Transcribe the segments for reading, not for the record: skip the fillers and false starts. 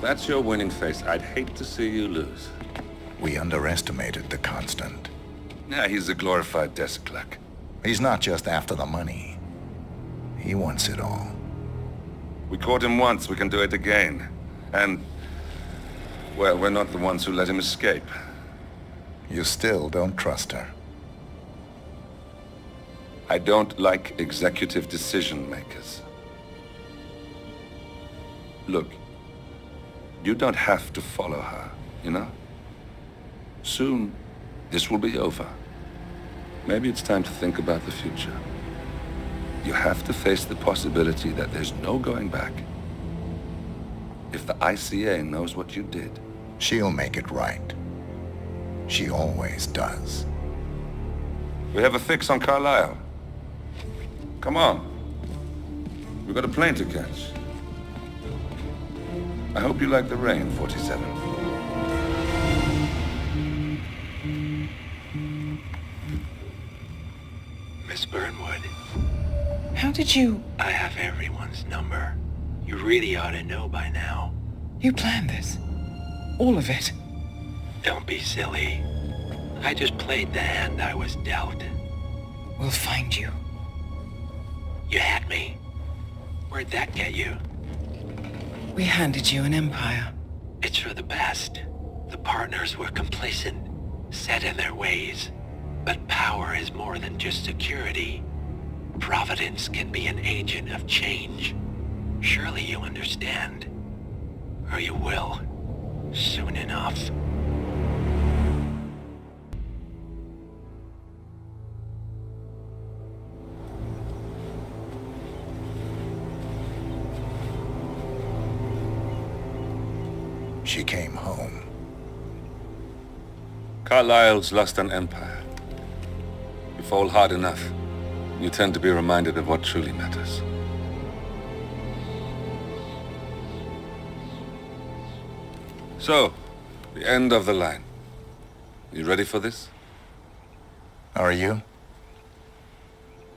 that's your winning face, I'd hate to see you lose. We underestimated the Constant. Yeah, he's a glorified desk clerk. He's not just after the money. He wants it all. We caught him once, we can do it again. And, well, we're not the ones who let him escape. You still don't trust her. I don't like executive decision makers. Look, you don't have to follow her, you know? Soon, this will be over. Maybe it's time to think about the future. You have to face the possibility that there's no going back. If the ICA knows what you did... She'll make it right. She always does. We have a fix on Carlisle. Come on. We've got a plane to catch. I hope you like the rain, 47. Miss Burnwood. How did you... I have everyone's number. You really ought to know by now. You planned this? All of it? Don't be silly. I just played the hand I was dealt. We'll find you. You had me. Where'd that get you? We handed you an empire. It's for the best. The partners were complacent, set in their ways. But power is more than just security. Providence can be an agent of change. Surely you understand. Or you will. Soon enough. She came home. Carlisle's lost an empire. You fall hard enough, you tend to be reminded of what truly matters. So, the end of the line. You ready for this? Are you?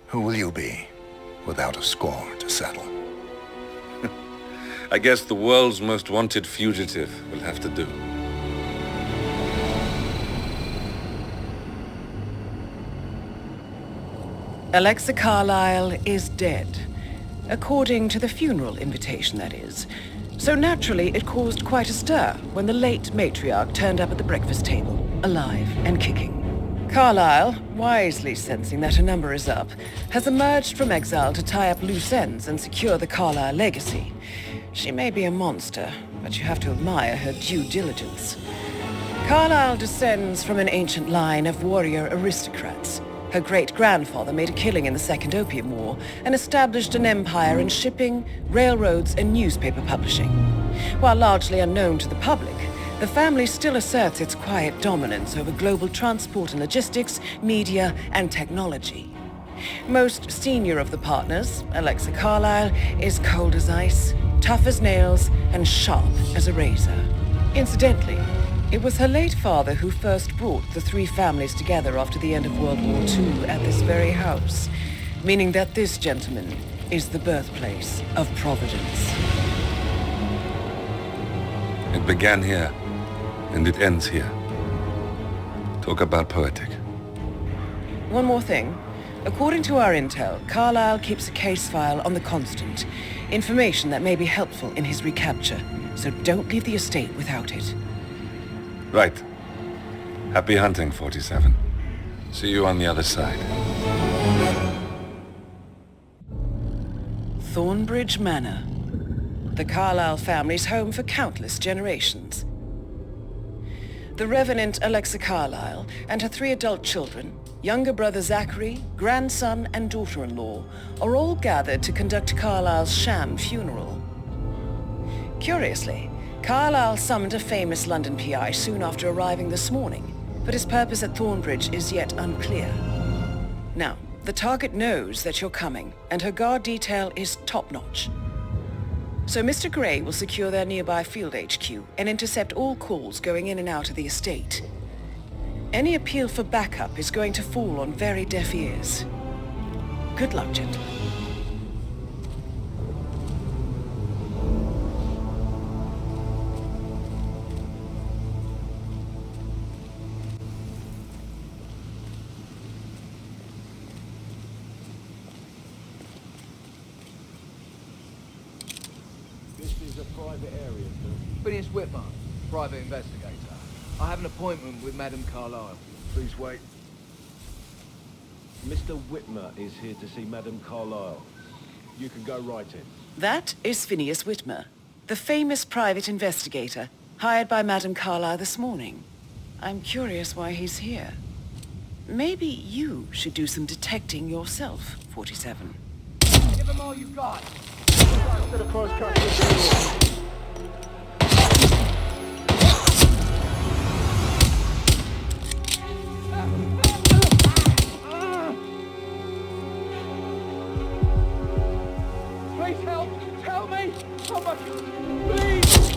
Who will you be, without a score to settle? I guess the world's most wanted fugitive will have to do. Alexa Carlisle is dead. According to the funeral invitation, that is. So naturally, it caused quite a stir when the late matriarch turned up at the breakfast table, alive and kicking. Carlisle, wisely sensing that her number is up, has emerged from exile to tie up loose ends and secure the Carlisle legacy. She may be a monster, but you have to admire her due diligence. Carlisle descends from an ancient line of warrior aristocrats. Her great-grandfather made a killing in the Second Opium War and established an empire in shipping, railroads, and newspaper publishing. While largely unknown to the public, the family still asserts its quiet dominance over global transport and logistics, media, and technology. Most senior of the partners, Alexa Carlisle, is cold as ice, tough as nails, and sharp as a razor. Incidentally, it was her late father who first brought the three families together after the end of World War II at this very house, meaning that this gentleman is the birthplace of Providence. It began here, and it ends here. Talk about poetic. One more thing. According to our intel, Carlisle keeps a case file on the Constant, information that may be helpful in his recapture, so don't leave the estate without it. Right. Happy hunting, 47. See you on the other side. Thornbridge Manor. The Carlisle family's home for countless generations. The Revenant Alexa Carlisle and her 3 adult children, younger brother Zachary, grandson, and daughter-in-law, are all gathered to conduct Carlisle's sham funeral. Curiously, Carlisle summoned a famous London PI soon after arriving this morning, but his purpose at Thornbridge is yet unclear. Now, the target knows that you're coming, and her guard detail is top-notch. So Mr. Gray will secure their nearby field HQ and intercept all calls going in and out of the estate. Any appeal for backup is going to fall on very deaf ears. Good luck, gentlemen. private area, sir. Phineas Whitmer, private investigator. I have an appointment with Madame Carlyle. Please wait. Mr. Whitmer is here to see Madame Carlyle. You can go right in. That is Phineas Whitmer, the famous private investigator hired by Madame Carlyle this morning. I'm curious why he's here. Maybe you should do some detecting yourself, 47. Give them all you got. Please help! Help me! Somebody! Please!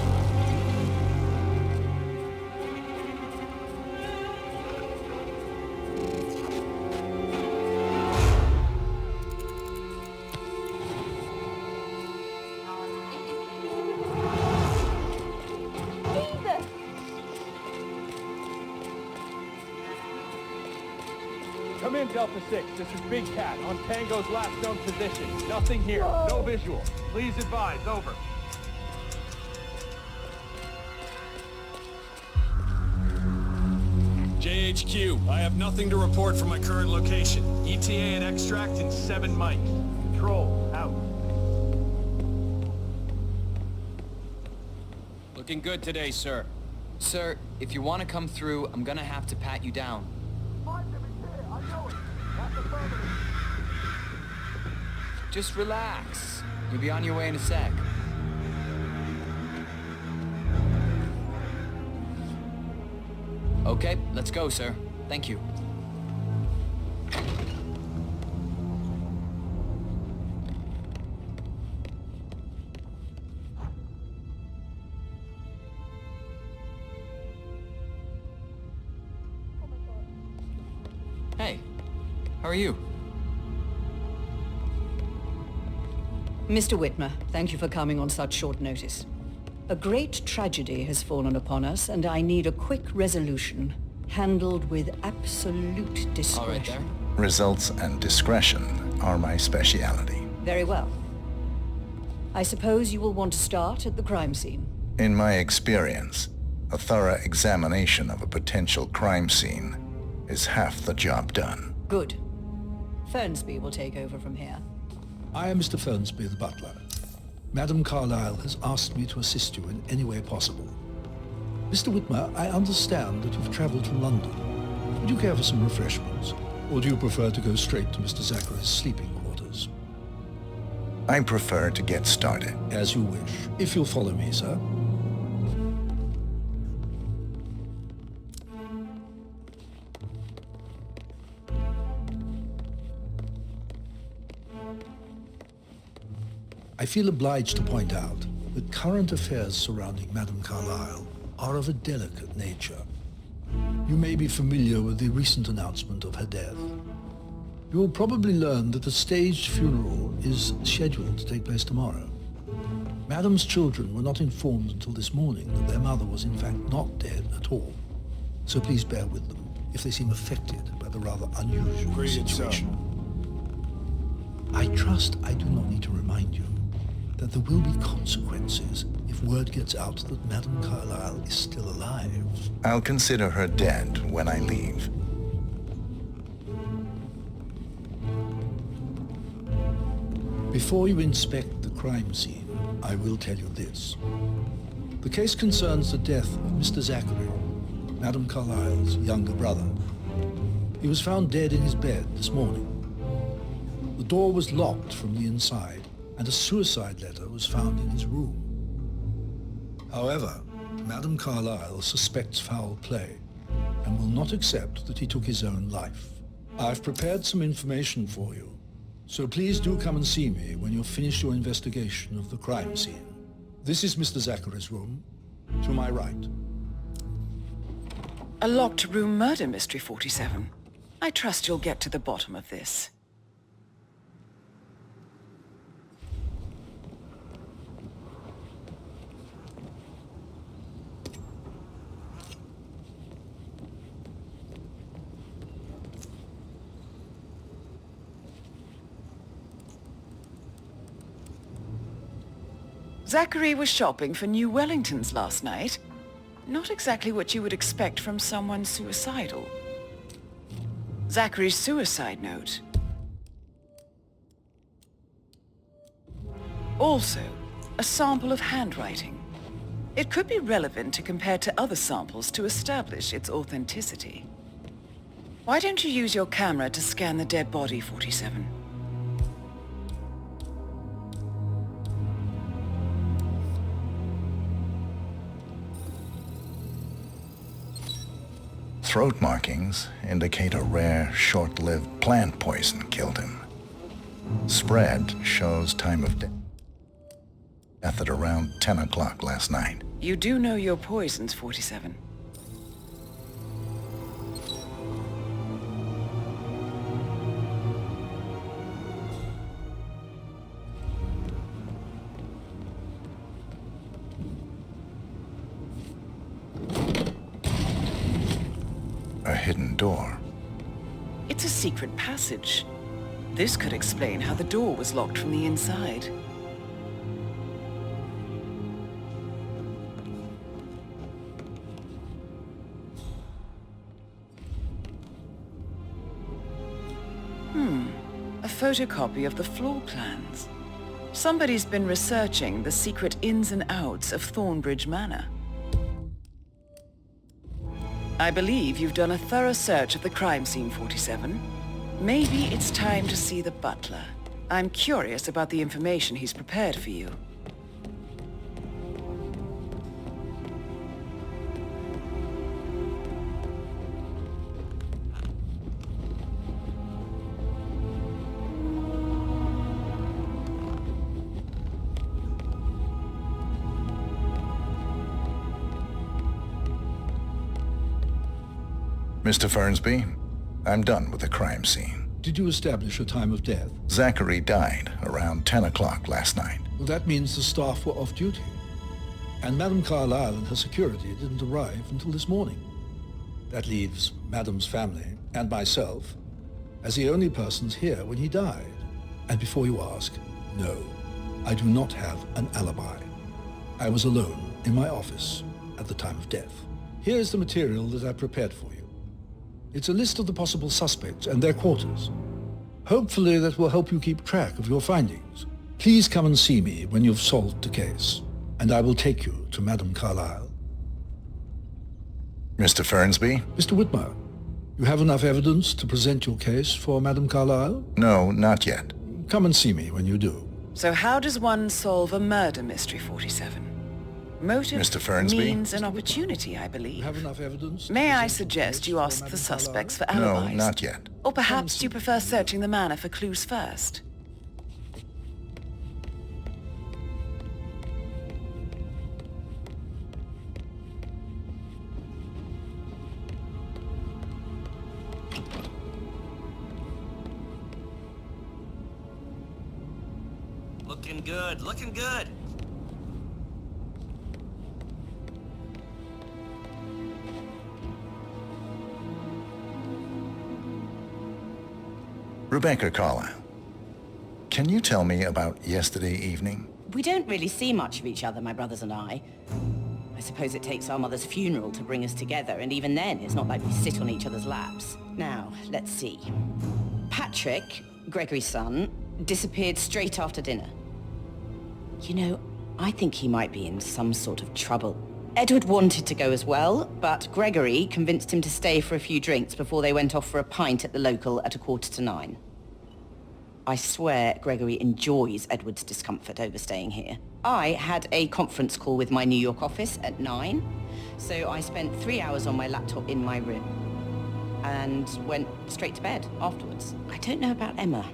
Come in, Delta 6. This is Big Cat on Tango's last known position. Nothing here. No visual. Please advise. Over. JHQ, I have nothing to report from my current location. ETA and extract in 7 mics. Control, out. Looking good today, sir. Sir, if you want to come through, I'm gonna have to pat you down. Just relax. You'll be on your way in a sec. Okay, let's go, sir. Thank you. Hey, how are you? Mr. Whitmer, thank you for coming on such short notice. A great tragedy has fallen upon us, and I need a quick resolution, handled with absolute discretion. All right there. Results and discretion are my speciality. Very well. I suppose you will want to start at the crime scene. In my experience, a thorough examination of a potential crime scene is half the job done. Good. Fernsby will take over from here. I am Mr. Fernsby, the butler. Madame Carlyle has asked me to assist you in any way possible. Mr. Whitmer, I understand that you've traveled from London. Would you care for some refreshments? Or do you prefer to go straight to Mr. Zachary's sleeping quarters? I prefer to get started. As you wish. If you'll follow me, sir. I feel obliged to point out that current affairs surrounding Madame Carlyle are of a delicate nature. You may be familiar with the recent announcement of her death. You will probably learn that a staged funeral is scheduled to take place tomorrow. Madame's children were not informed until this morning that their mother was in fact not dead at all. So please bear with them if they seem affected by the rather unusual situation. I trust I do not need to remind you that there will be consequences if word gets out that Madame Carlyle is still alive. I'll consider her dead when I leave. Before you inspect the crime scene, I will tell you this. The case concerns the death of Mr. Zachary, Madame Carlyle's younger brother. He was found dead in his bed this morning. The door was locked from the inside, and a suicide letter was found in his room. However, Madame Carlyle suspects foul play and will not accept that he took his own life. I've prepared some information for you, so please do come and see me when you've finished your investigation of the crime scene. This is Mr. Zachary's room, to my right. A locked room murder mystery, 47. I trust you'll get to the bottom of this. Zachary was shopping for new Wellingtons last night. Not exactly what you would expect from someone suicidal. Zachary's suicide note. Also, a sample of handwriting. It could be relevant to compare to other samples to establish its authenticity. Why don't you use your camera to scan the dead body, 47? Throat markings indicate a rare, short-lived plant poison killed him. Spread shows time of death at around 10 o'clock last night. You do know your poisons, 47. A hidden door. It's a secret passage. This could explain how the door was locked from the inside. A photocopy of the floor plans. Somebody's been researching the secret ins and outs of Thornbridge Manor. I believe you've done a thorough search of the crime scene, 47. Maybe it's time to see the butler. I'm curious about the information he's prepared for you. Mr. Fernsby, I'm done with the crime scene. Did you establish a time of death? Zachary died around 10 o'clock last night. Well, that means the staff were off duty. And Madame Carlyle and her security didn't arrive until this morning. That leaves Madame's family and myself as the only persons here when he died. And before you ask, no, I do not have an alibi. I was alone in my office at the time of death. Here's the material that I prepared for you. It's a list of the possible suspects and their quarters. Hopefully that will help you keep track of your findings. Please come and see me when you've solved the case, and I will take you to Madame Carlyle. Mr. Fernsby? Mr. Whitmer, you have enough evidence to present your case for Madame Carlyle? No, not yet. Come and see me when you do. So how does one solve a murder mystery, 47? Motive Mr. Fernsby? means an opportunity, I believe. You have enough evidence? May I suggest you ask the suspects for alibis? No, not yet. Or perhaps you prefer searching the manor for clues first? Looking good, looking good. Rebecca Carlyle, can you tell me about yesterday evening? We don't really see much of each other, my brothers and I. I suppose it takes our mother's funeral to bring us together, and even then, it's not like we sit on each other's laps. Now, let's see. Patrick, Gregory's son, disappeared straight after dinner. You know, I think he might be in some sort of trouble. Edward wanted to go as well, but Gregory convinced him to stay for a few drinks before they went off for a pint at the local at 9:15. I swear Gregory enjoys Edward's discomfort over staying here. I had a conference call with my New York office at 9, so I spent 3 hours on my laptop in my room and went straight to bed afterwards. I don't know about Emma.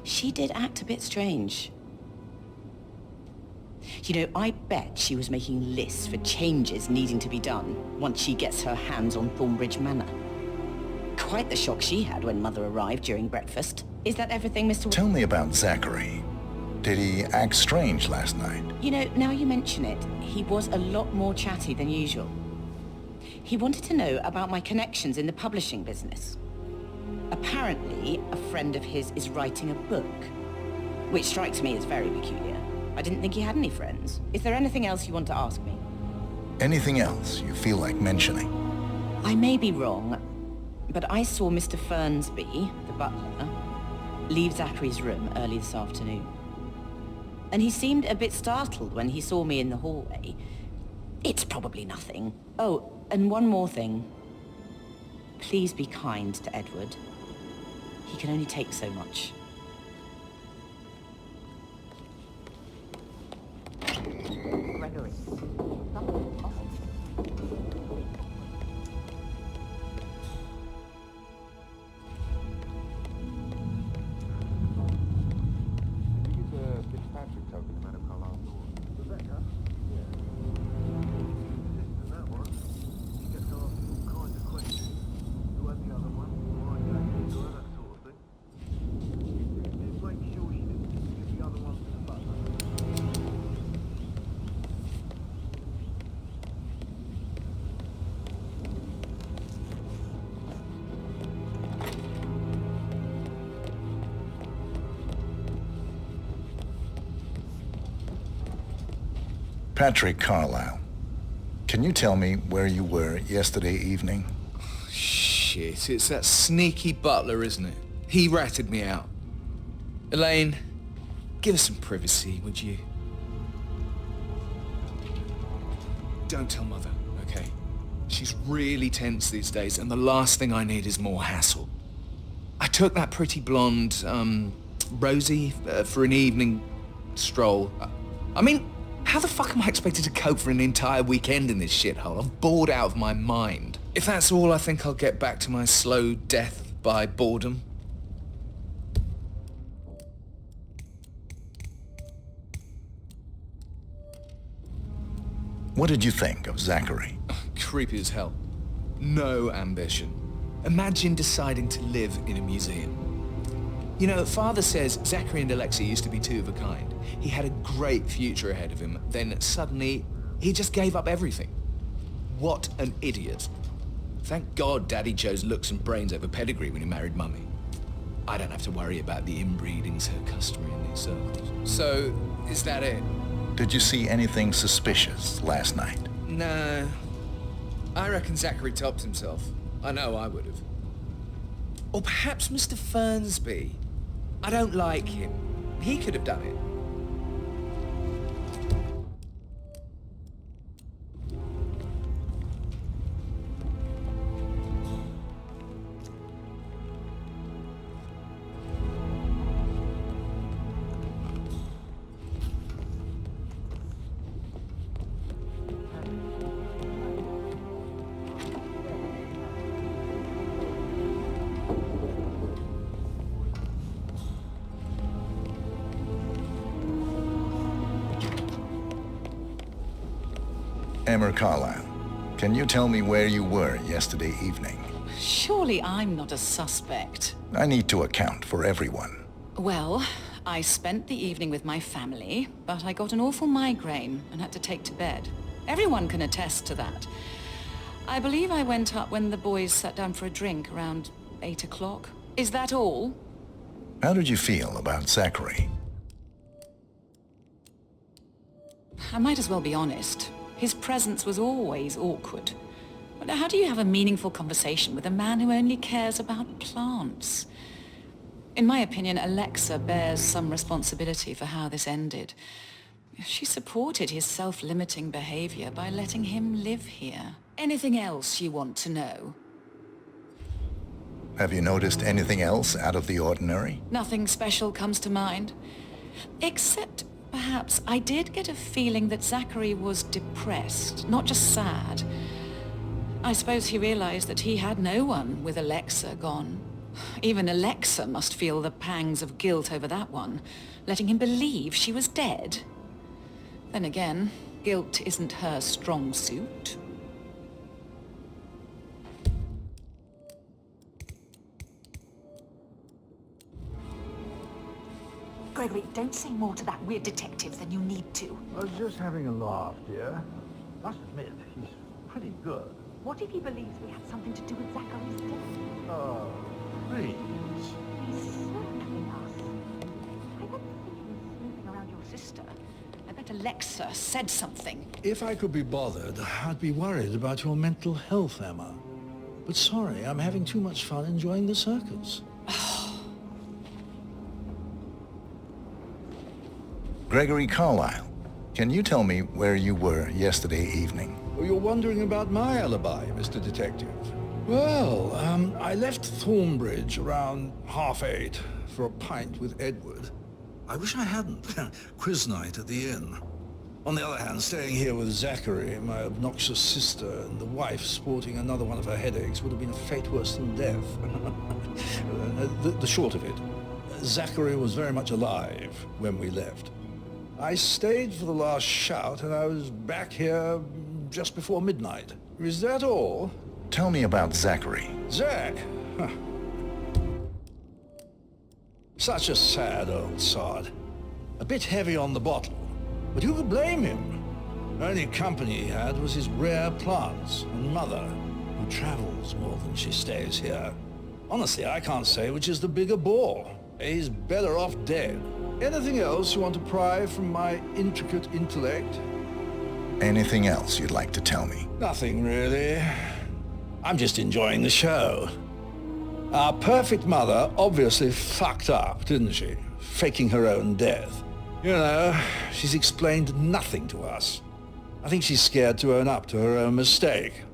She did act a bit strange. You know, I bet she was making lists for changes needing to be done once she gets her hands on Thornbridge Manor. Quite the shock she had when Mother arrived during breakfast. Is that everything, Mr. Tell me about Zachary. Did he act strange last night? You know, now you mention it, he was a lot more chatty than usual. He wanted to know about my connections in the publishing business. Apparently, a friend of his is writing a book, which strikes me as very peculiar. I didn't think he had any friends. Is there anything else you want to ask me? Anything else you feel like mentioning? I may be wrong, but I saw Mr. Fernsby, the butler, leave Zachary's room early this afternoon. And he seemed a bit startled when he saw me in the hallway. It's probably nothing. Oh, and one more thing. Please be kind to Edward. He can only take so much. Gregory. Fitzpatrick token, Madam Carlisle. Rebecca? Yeah. Listen to that one. He gets asked all kinds of questions. Who had the other one? Why exactly? That sort of thing. Just make sure you didn't give the other one to the butler. Patrick Carlisle, can you tell me where you were yesterday evening? Shit, it's that sneaky butler, isn't it? He ratted me out. Elaine, give us some privacy, would you? Don't tell Mother, okay? She's really tense these days, and the last thing I need is more hassle. I took that pretty blonde, Rosie, for an evening stroll. I mean, how the fuck am I expected to cope for an entire weekend in this shithole? I'm bored out of my mind. If that's all, I think I'll get back to my slow death by boredom. What did you think of Zachary? Creepy as hell. No ambition. Imagine deciding to live in a museum. You know, Father says Zachary and Alexa used to be two of a kind. He had a great future ahead of him, then suddenly, he just gave up everything. What an idiot. Thank God Daddy chose looks and brains over pedigree when he married Mummy. I don't have to worry about the inbreeding so customary in these circles. So, is that it? Did you see anything suspicious last night? No. I reckon Zachary tops himself. I know I would have. Or perhaps Mr. Fernsby. I don't like him. He could have done it. Emma Carlisle, can you tell me where you were yesterday evening? Surely I'm not a suspect. I need to account for everyone. Well, I spent the evening with my family, but I got an awful migraine and had to take to bed. Everyone can attest to that. I believe I went up when the boys sat down for a drink around 8 o'clock. Is that all? How did you feel about Zachary? I might as well be honest. His presence was always awkward. But how do you have a meaningful conversation with a man who only cares about plants? In my opinion, Alexa bears some responsibility for how this ended. She supported his self-limiting behavior by letting him live here. Anything else you want to know? Have you noticed anything else out of the ordinary? Nothing special comes to mind. Except, perhaps, I did get a feeling that Zachary was depressed, not just sad. I suppose he realized that he had no one with Alexa gone. Even Alexa must feel the pangs of guilt over that one, letting him believe she was dead. Then again, guilt isn't her strong suit. Gregory, don't say more to that weird detective than you need to. I was just having a laugh, dear. Must admit, he's pretty good. What if he believes we had something to do with Zachary's death? Oh, please. He's circling us. I don't think he was snooping around your sister. Alexa said something. If I could be bothered, I'd be worried about your mental health, Emma. But sorry, I'm having too much fun enjoying the circus. Gregory Carlyle, can you tell me where you were yesterday evening? Oh, you're wondering about my alibi, Mr. Detective. Well, I left Thornbridge around 8:30 for a pint with Edward. I wish I hadn't. Quiz night at the inn. On the other hand, staying here with Zachary, my obnoxious sister, and the wife sporting another one of her headaches would have been a fate worse than death. The short of it, Zachary was very much alive when we left. I stayed for the last shout, and I was back here just before midnight. Is that all? Tell me about Zachary. Zach? Huh. Such a sad old sod. A bit heavy on the bottle, but who could blame him? The only company he had was his rare plants and mother, who travels more than she stays here. Honestly, I can't say which is the bigger bore. He's better off dead. Anything else you want to pry from my intricate intellect? Anything else you'd like to tell me? Nothing really. I'm just enjoying the show. Our perfect mother obviously fucked up, didn't she? Faking her own death. You know, she's explained nothing to us. I think she's scared to own up to her own mistake.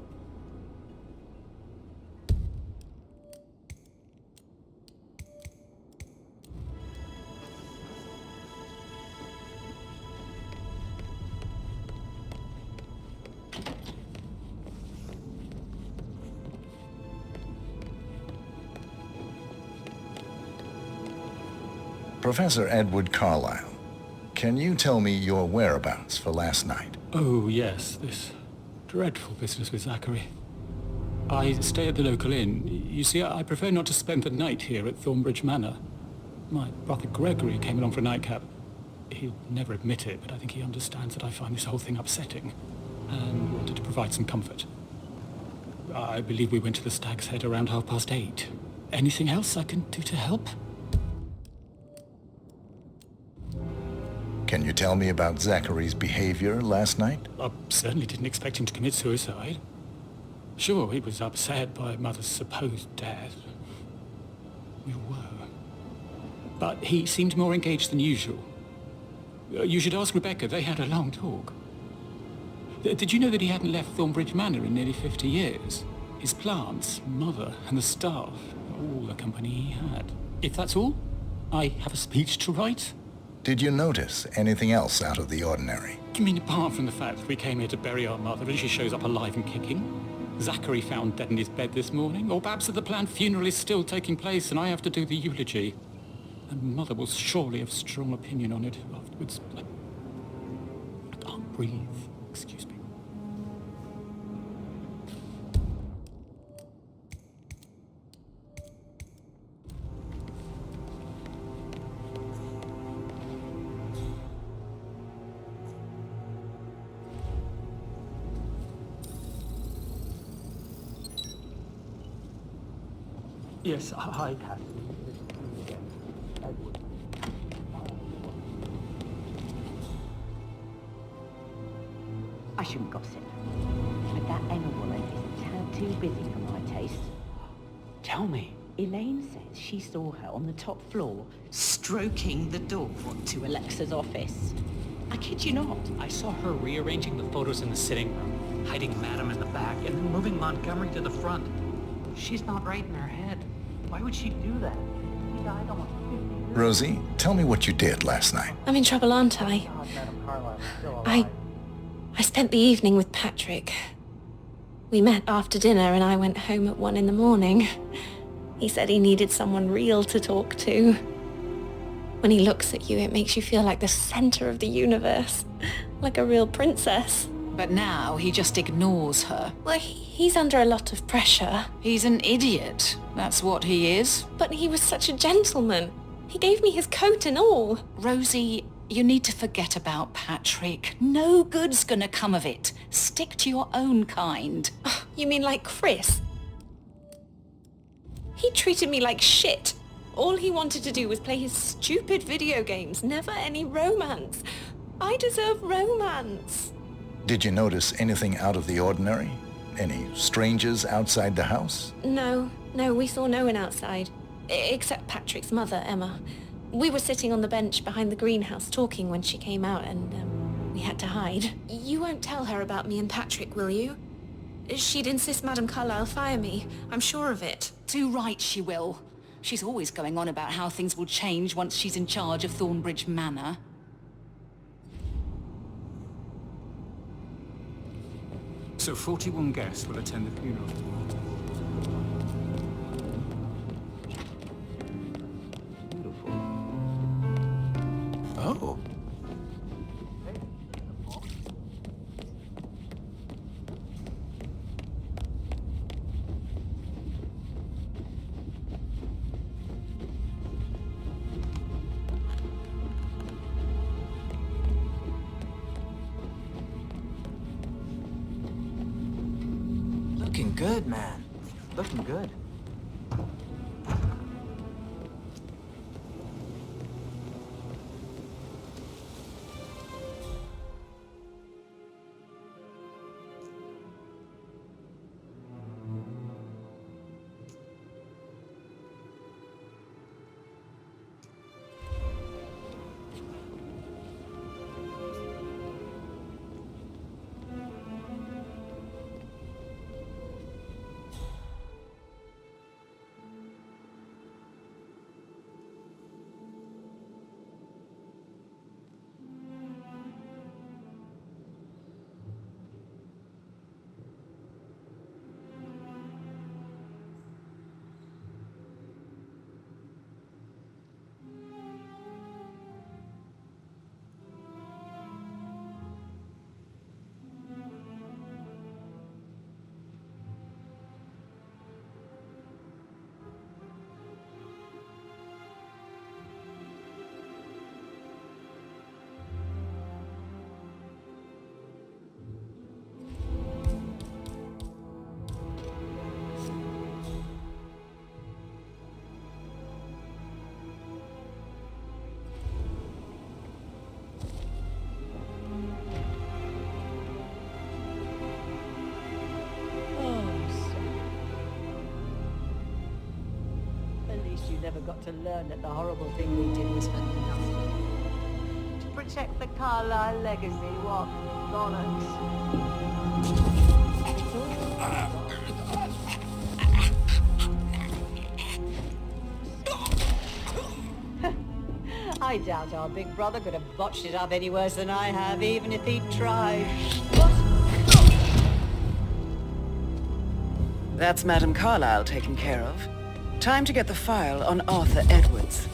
Professor Edward Carlyle, can you tell me your whereabouts for last night? Oh, yes, this dreadful business with Zachary. I stay at the local inn. You see, I prefer not to spend the night here at Thornbridge Manor. My brother Gregory came along for a nightcap. He'll never admit it, but I think he understands that I find this whole thing upsetting and wanted to provide some comfort. I believe we went to the Stag's Head around 8:30. Anything else I can do to help? Can you tell me about Zachary's behavior last night? I certainly didn't expect him to commit suicide. Sure, he was upset by Mother's supposed death. We were. But he seemed more engaged than usual. You should ask Rebecca. They had a long talk. Did you know that he hadn't left Thornbridge Manor in nearly 50 years? His plants, Mother, and the staff, all the company he had. If that's all, I have a speech to write. Did you notice anything else out of the ordinary? You mean apart from the fact that we came here to bury our mother and she shows up alive and kicking? Zachary found dead in his bed this morning? Or perhaps that the planned funeral is still taking place and I have to do the eulogy? And Mother will surely have a strong opinion on it afterwards. I can't breathe. Excuse me. Yes, hi, Kat. Edward. I shouldn't gossip, but that Emma woman is a tad too busy for my taste. Tell me. Elaine says she saw her on the top floor, stroking the door to Alexa's office. I kid you not. I saw her rearranging the photos in the sitting room, hiding Madam in the back, and then moving Montgomery to the front. She's not right in her head. Why would she do that? He died almost 50 years ago. Rosie, tell me what you did last night. I'm in trouble, aren't I? I spent the evening with Patrick. We met after dinner and I went home at 1 a.m. He said he needed someone real to talk to. When he looks at you, it makes you feel like the center of the universe. Like a real princess. But now he just ignores her. Well, he's under a lot of pressure. He's an idiot. That's what he is. But he was such a gentleman. He gave me his coat and all. Rosie, you need to forget about Patrick. No good's gonna come of it. Stick to your own kind. Oh, you mean like Chris? He treated me like shit. All he wanted to do was play his stupid video games, never any romance. I deserve romance. Did you notice anything out of the ordinary? Any strangers outside the house? No, we saw no one outside. Except Patrick's mother, Emma. We were sitting on the bench behind the greenhouse talking when she came out and, we had to hide. You won't tell her about me and Patrick, will you? She'd insist Madame Carlyle fire me. I'm sure of it. Too right she will. She's always going on about how things will change once she's in charge of Thornbridge Manor. So 41 guests will attend the funeral. Oh. Looking good, man. Looking good. Never got to learn that the horrible thing we did was for nothing. To protect the Carlyle legacy, what bollocks. I doubt our big brother could have botched it up any worse than I have, even if he'd tried. What? That's Madame Carlyle taken care of. Time to get the file on Arthur Edwards.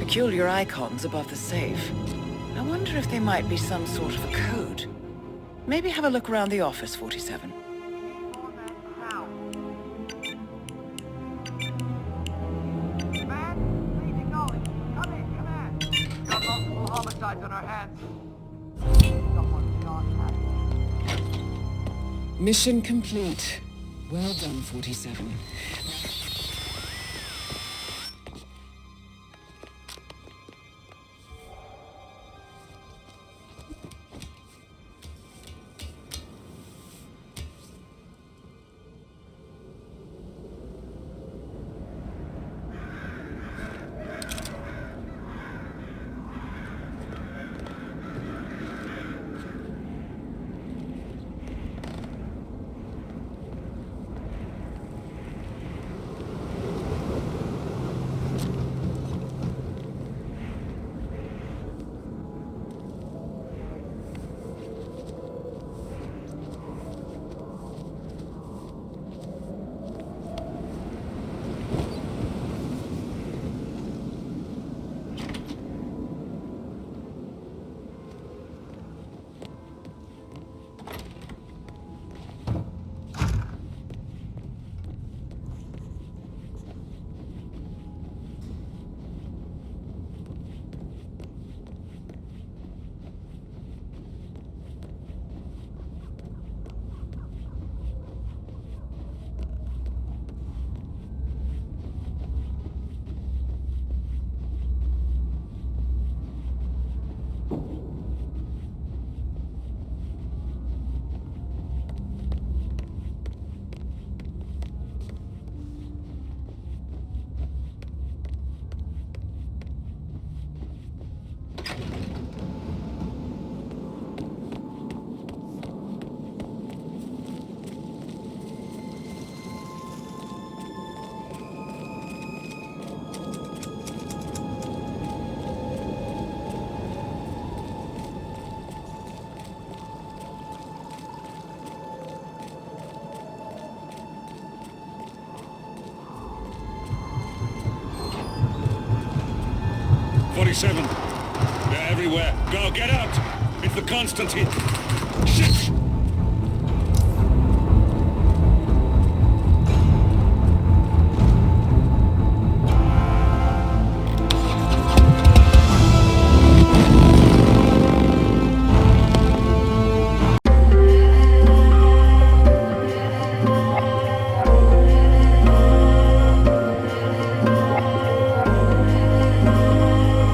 Peculiar icons above the safe. I wonder if they might be some sort of a code. Maybe have a look around the office, 47. Homicides on our hands. Mission complete. Well done, 47. They're everywhere. Go, get out! It's the Constantine. Shit!